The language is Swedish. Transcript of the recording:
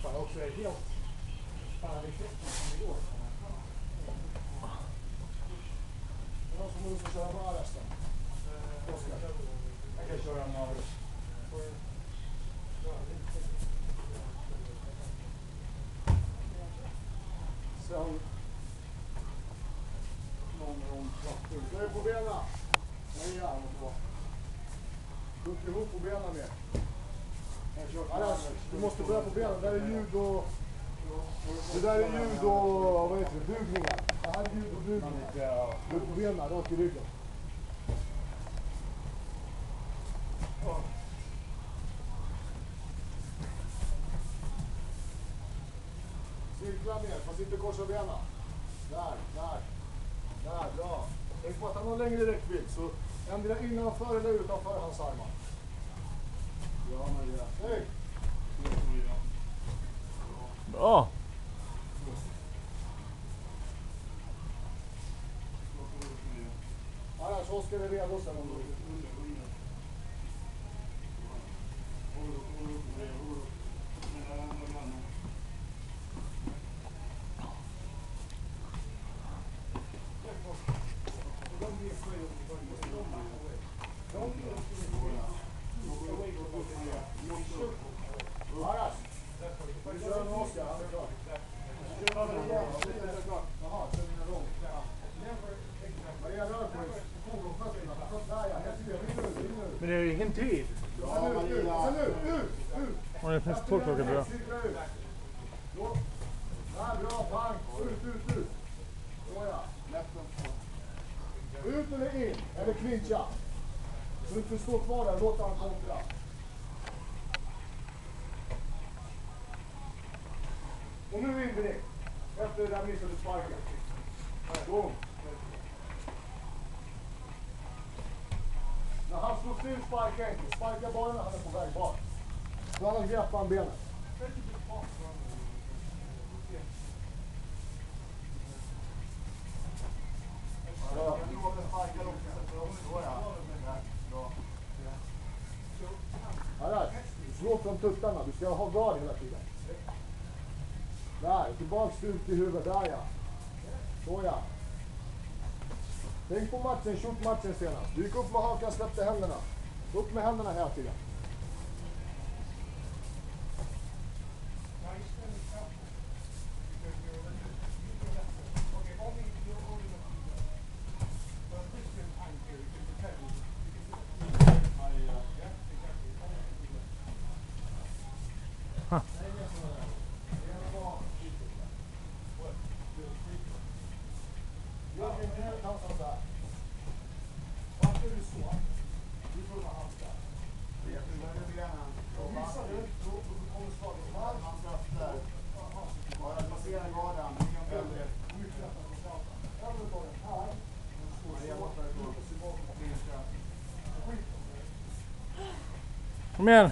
Fan också är helt... Fan, det är klockan som går. Det är någon som måste köra bara resten. Oskar. Jag kan köra en av... Sen... Någon gång kvartur. Du är på benen. Nej, ja, Sjunk ihop på benen med. Du måste börja på benen. Det där är ljud och... Det där är ljud och... Vad heter det? Bugningar. Det här är ljud och bugningar. Du är på benen, rakt i ryggen. Cirkla ner, fast inte korsa benen. Där, bra. Tänk på att han har längre räckvidd, så ändra innanför eller utanför hans armar. Ja, Maria. Hej! Bra! Annars Oskar är redo sen om du vill. Men det är ju ingen tid. Och det finns 2 klockor bra. Bra, pang. Ut. Såja. Ut eller in, eller klincha. Så du inte står kvar där, låt han kontra. Och nu inbring. Efter det där missade sparken. Gång. När han slår still, sparka inte. Sparka bara när han är på väg bak. Så annars greppar han benet. Slå från tuttarna. Du ska ha gard hela tiden. Där, tillbaks ut i huvudet. Där ja. Så ja. Tänk på matchen, kört matchen senast. Du gick upp med hakan, släppte händerna. Upp med händerna hela tiden. Kom igen!